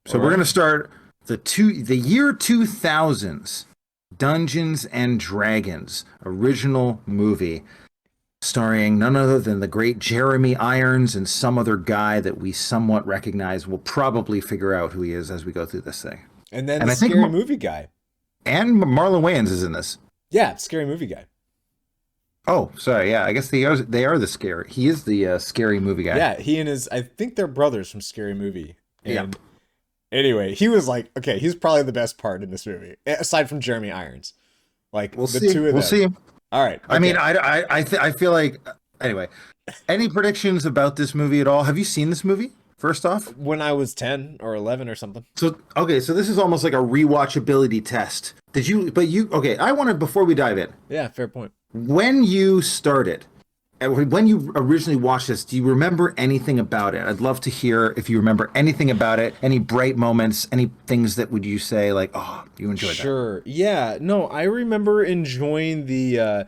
So All we're right. gonna start the year 2000's Dungeons and Dragons original movie, starring none other than the great Jeremy Irons and some other guy that we somewhat recognize. We'll probably figure out who he is as we go through this thing. And then And the I think scary movie guy. and Marlon Wayans is in this. Yeah, scary movie guy. Oh, sorry. Yeah, I guess they are the scary. He is the scary movie guy. Yeah, he and his, I think they're brothers from Scary Movie. Yeah. And anyway, he was like, okay, he's probably the best part in this movie, aside from Jeremy Irons. Like We'll the see. two of We'll them. see. All right. I mean, okay. I feel like anyway. Any predictions about this movie at all? Have you seen this movie? First off, When I was 10 or 11 or something. so okay, so this is almost like a rewatchability test. Did you? But you okay? I wanted before we dive in. Yeah, fair point. When you started, when you originally watched this, do you remember anything about it? I'd love to hear if you remember anything about it. Any bright moments? Any things that would you say like, oh, you enjoyed that? Sure. Yeah. No, I remember enjoying the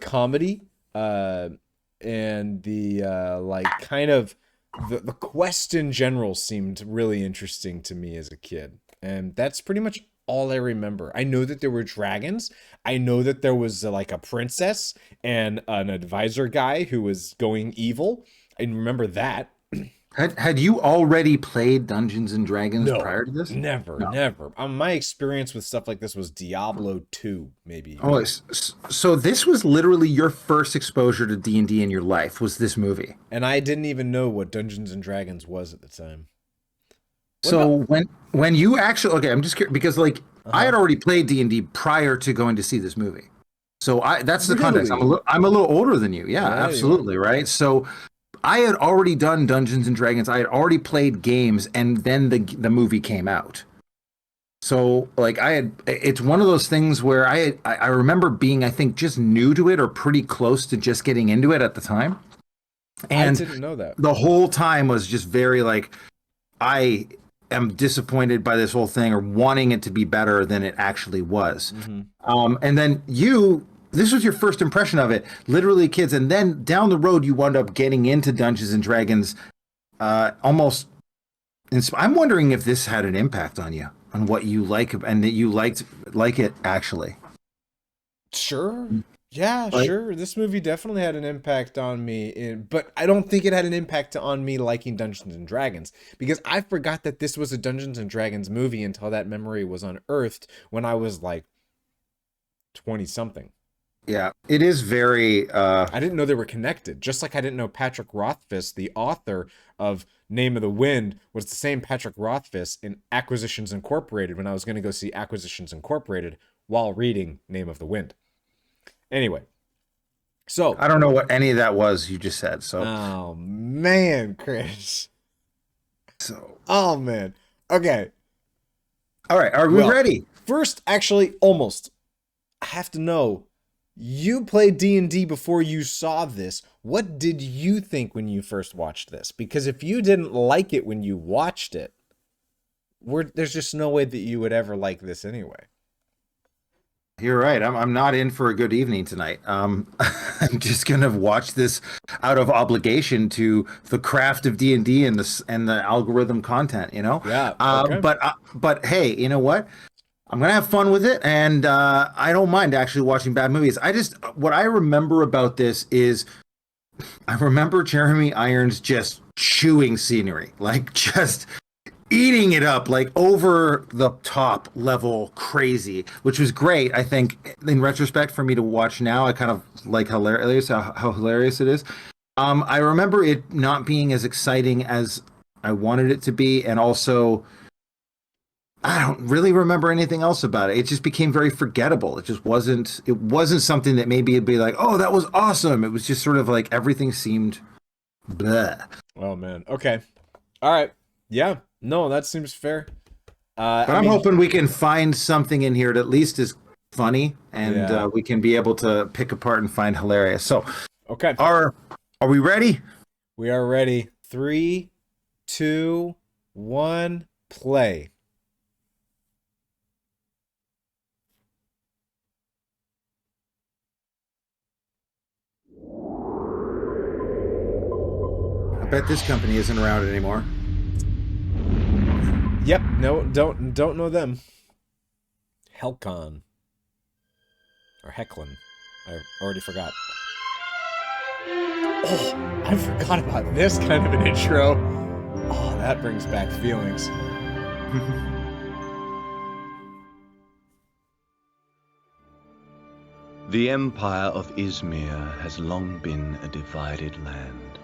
comedy and the like kind of the quest in general seemed really interesting to me as a kid. And that's pretty much all I remember. I know that there were dragons. I know that there was like a princess and an advisor guy who was going evil. I remember that. Had you already played Dungeons and Dragons No, prior to this? never, No. never. My experience with stuff like this was Diablo 2, maybe. Oh, so this was literally your first exposure to D&D in your life, was this movie. And I didn't even know what Dungeons and Dragons was at the time. What So about- when you actually okay, I'm just curious because like I had Uh-huh. already played D&D prior to going to see this movie. So that's the context. Really? I'm a little older than you. Yeah, Yeah, you are. absolutely, right? So I had already done Dungeons and Dragons. I had already played games and then the movie came out. So like it's one of those things where I remember being I think just new to it or pretty close to just getting into it at the time. And I didn't know that. the whole time was just very like I am disappointed by this whole thing or wanting it to be better than it actually was. And then this was your first impression of it, literally kids. And then down the road, you wound up getting into Dungeons and Dragons almost. I'm wondering if this had an impact on you, on what you like and that you like it actually. Sure. Yeah, Like- sure. This movie definitely had an impact on me, but I don't think it had an impact on me liking Dungeons and Dragons because I forgot that this was a Dungeons and Dragons movie until that memory was unearthed when I was like 20 something. Yeah, it is very. I didn't know they were connected. Just like I didn't know Patrick Rothfuss, the author of Name of the Wind, was the same Patrick Rothfuss in Acquisitions Incorporated when I was going to go see Acquisitions Incorporated while reading Name of the Wind. Anyway, so. I don't know what any of that was you just said. So, Oh, man, Chris. so Oh, man. Okay. all right, are we Well, ready? First, actually, almost. I have to know. You played D&D before you saw this. What did you think when you first watched this? Because if you didn't like it when you watched it, there's just no way that you would ever like this anyway. You're right. I'm not in for a good evening tonight. I'm just gonna watch this out of obligation to the craft of D&D and the algorithm content. You know. Yeah, okay. But hey, you know what? I'm gonna have fun with it, and I don't mind actually watching bad movies. What I remember about this is I remember Jeremy Irons just chewing scenery, like just eating it up, like over the top level crazy, which was great. I think in retrospect for me to watch now, I kind of like hilarious how hilarious it is. I remember it not being as exciting as I wanted it to be, and also I don't really remember anything else about it. It just became very forgettable. It wasn't something that maybe it'd be like, oh, that was awesome. It was just sort of like everything seemed bleh. Oh, man. Okay. All right. Yeah. No, that seems fair. But I'm hoping we can find something in here that at least is funny and Yeah. we can be able to pick apart and find hilarious. So Okay. are we ready? We are ready. 3, 2, 1, play. I bet this company isn't around anymore. Yep. No, don't know them. Helcon. Or Hecklin. I already forgot. Oh, I forgot about this kind of an intro. Oh, that brings back feelings. The Empire of Izmir has long been a divided land,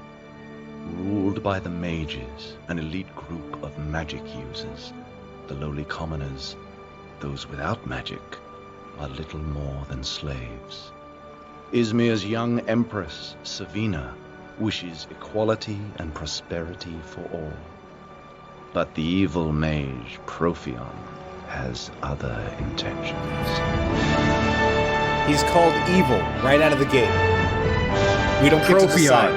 ruled by the mages, an elite group of magic users. The lowly commoners, those without magic, are little more than slaves. Izmir's young empress, Savina, wishes equality and prosperity for all. But the evil mage, Profion, has other intentions. He's called evil right out of the gate. We don't get to decide.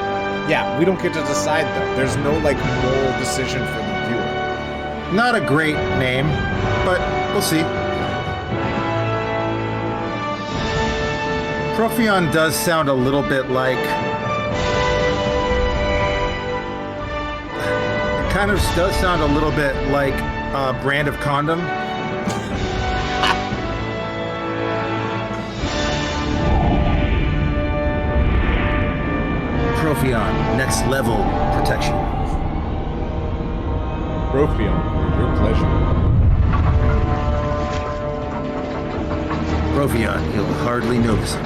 Yeah, we don't get to decide though. There's no like moral decision for the viewer. Not a great name, but we'll see. Profion does sound a little bit like... It kind of does sound a little bit like a brand of condom. Profion, next level protection. Profion, for your pleasure. Profion, you'll hardly notice it.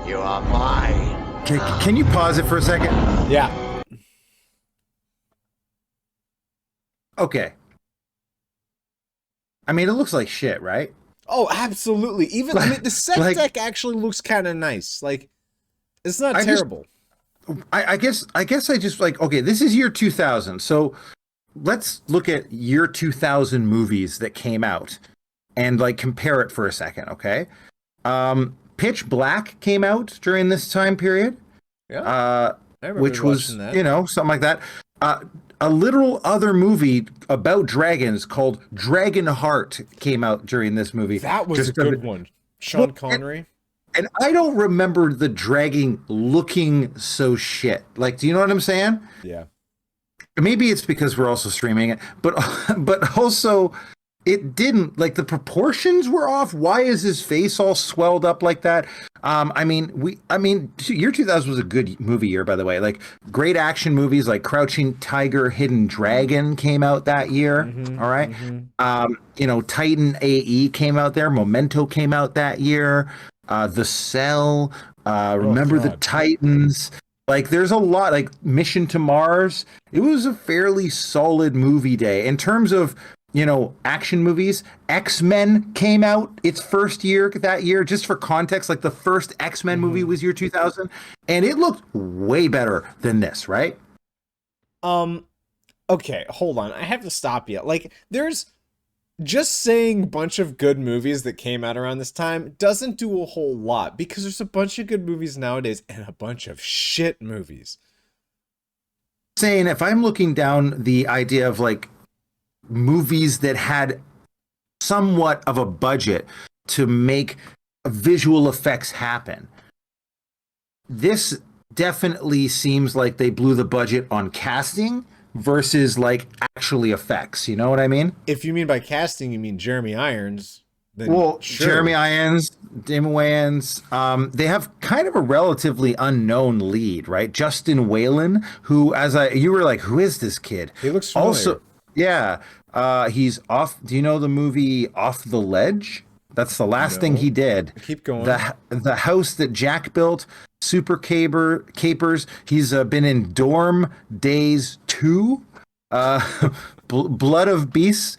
You are mine. Can you pause it for a second? Yeah. Okay. I mean, it looks like shit, right? Oh, absolutely. Even I mean, the set Like- deck actually looks kind of nice. Like, it's not I just- terrible. I guess I just like, okay, this is year 2000. So let's look at year 2000 movies that came out and like compare it for a second, okay? Pitch Black came out during this time period. Yeah. I remember Which was, watching that. you know, something like that. A literal other movie about dragons called Dragonheart came out during this movie. That was Just a good one. Sean Connery. And I don't remember the dragon looking so shit. Like, do you know what I'm saying? Yeah. Maybe it's because we're also streaming it, but also it didn't, like, the proportions were off. Why is his face all swelled up like that? I mean, year 2000 was a good movie year, by the way. Like, great action movies like Crouching Tiger, Hidden Dragon came out that year. All right. You know, Titan AE came out there. Memento came out that year. The Cell, Remember the God. Titans. Like, there's a lot, like Mission to Mars. It was a fairly solid movie day in terms of, you know, action movies. X-Men came out its first year that year. Just for context, like the first X-Men movie was year 2000, and it looked way better than this, right? Okay, hold on. I have to stop you. Like, there's just saying bunch of good movies that came out around this time doesn't do a whole lot because there's a bunch of good movies nowadays and a bunch of shit movies. Saying if I'm looking down the idea of like movies that had somewhat of a budget to make visual effects happen, this definitely seems like they blew the budget on casting versus like actually effects. You know what I mean? If you mean by casting, you mean Jeremy Irons. Then Well, sure. Jeremy Irons, Damon Wayans, they have kind of a relatively unknown lead, right? Justin Whalen, who, you were like, who is this kid? He looks familiar. Also, yeah, he's off. Do you know the movie Off the Ledge? That's the last thing he did. Keep going. The House That Jack Built, Capers. He's been in Dorm Days 2, Blood of Beasts,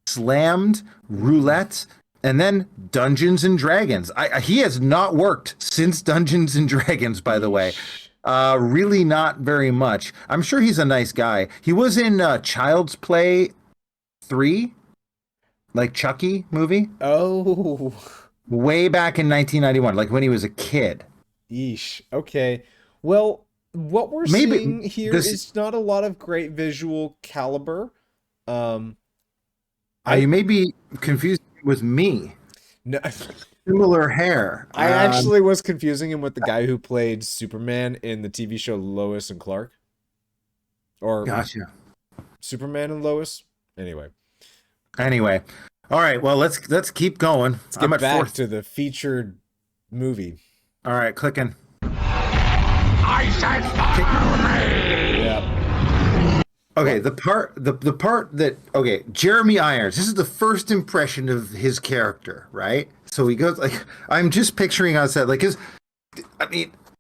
Slammed, Roulette, and then Dungeons and Dragons. He has not worked since Dungeons and Dragons, by the way. Really not very much. I'm sure he's a nice guy. He was in Child's Play 3, like Chucky movie, Oh. way back in 1991, like when he was a kid. Yeesh. Okay. Well, what we're Maybe seeing here this- is not a lot of great visual caliber. You may be confused with me. No, Similar hair. I actually was confusing him with the guy who played Superman in the TV show Lois and Clark. or Gotcha. Superman and Lois. Anyway, all right. Well, let's keep going. Let's get back to the featured movie. All right, clicking. I said follow me! Yeah. Okay, the part that Jeremy Irons. This is the first impression of his character, right? So he goes like, I'm just picturing on set, like,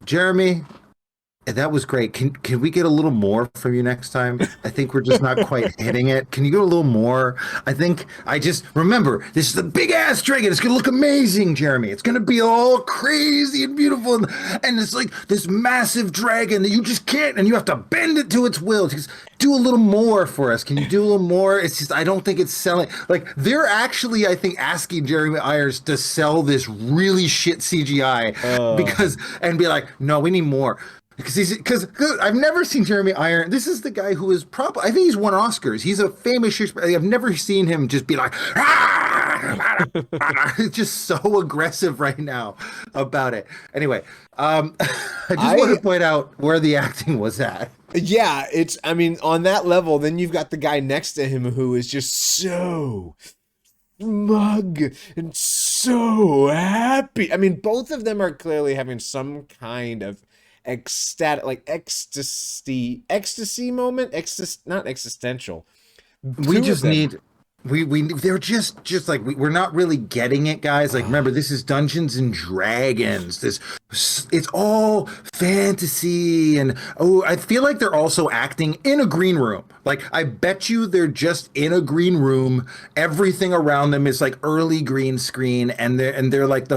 Jeremy, that was great. Can we get a little more from you next time? I think we're just not quite hitting it. Can you go a little more? I just remember, this is a big ass dragon. It's gonna look amazing, Jeremy. It's gonna be all crazy and beautiful, and it's like this massive dragon that you just can't, and you have to bend it to its will. Just do a little more for us. Can you do a little more? It's just, I don't think it's selling. Like, they're actually, I think, asking Jeremy Irons to sell this really shit CGI and be like, no, we need more. Because I've never seen Jeremy Irons. This is the guy who is probably, I think he's won Oscars. He's a famous Shakespeare. I've never seen him just be like, it's just so aggressive right now about it. Anyway, I just want to point out where the acting was at. Yeah, on that level, then you've got the guy next to him who is just so smug and so happy. I mean, both of them are clearly having some kind of ecstatic, like ecstasy moment, not existential. We just need they're just like, we're not really getting it, guys. Like, remember, this is Dungeons and Dragons. It's all fantasy, and I feel like they're also acting in a green room. Like, I bet you they're just in a green room. Everything around them is like early green screen, and they're like,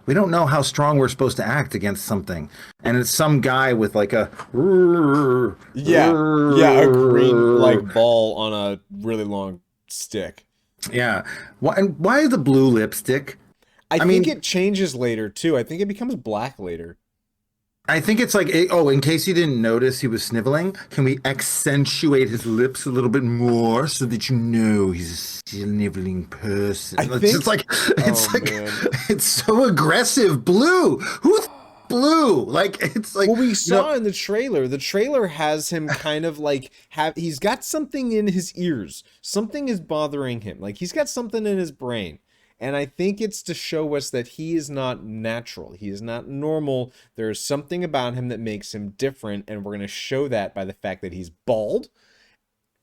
we don't know how strong we're supposed to act against something, and it's some guy with like a a green like ball on a really long stick. Yeah. Why the blue lipstick? I think it changes later too. I think it becomes black later. I think it's like, in case you didn't notice, he was sniveling. Can we accentuate his lips a little bit more so that you know he's a sniveling person? It's so aggressive. Blue. Who's blue? Like, it's like, well, we saw in the trailer. The trailer has him kind of like he's got something in his ears. Something is bothering him. Like, he's got something in his brain. And I think it's to show us that he is not natural. He is not normal. There's something about him that makes him different, and we're going to show that by the fact that he's bald.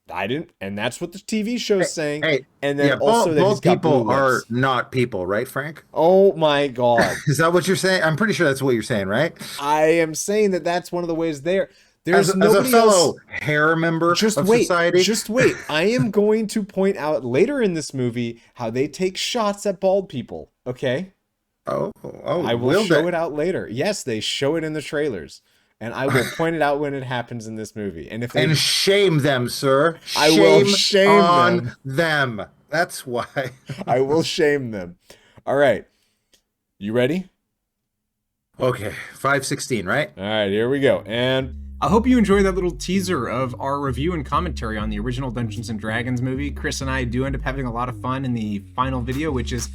And that's what the TV show's saying. And then also that he's got blue lips. People are not people, right, Frank? Oh my God. Is that what you're saying? I'm pretty sure that's what you're saying, right? I am saying that that's one of the ways there's as a fellow hair member of society. Just wait. I am going to point out later in this movie how they take shots at bald people. Okay. Oh! I will show it out later. Yes, they show it in the trailers, and I will point it out when it happens in this movie. And shame them, sir. I will shame them. That's why I will shame them. All right, you ready? Okay, 5:16, right? All right, here we go. And I hope you enjoyed that little teaser of our review and commentary on the original Dungeons & Dragons movie. Chris and I do end up having a lot of fun in the final video, which is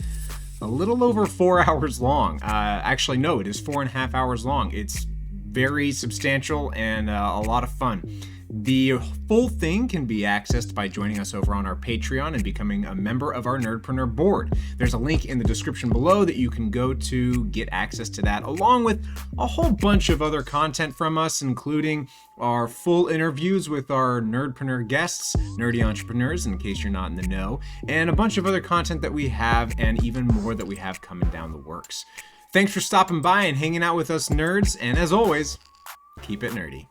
a little over 4 hours long. Actually, no, it is 4.5 hours long. It's very substantial and a lot of fun. The full thing can be accessed by joining us over on our Patreon and becoming a member of our Nerdpreneur board. There's a link in the description below that you can go to get access to that, along with a whole bunch of other content from us, including our full interviews with our Nerdpreneur guests, nerdy entrepreneurs, in case you're not in the know, and a bunch of other content that we have, and even more that we have coming down the works. Thanks for stopping by and hanging out with us nerds, and as always, keep it nerdy.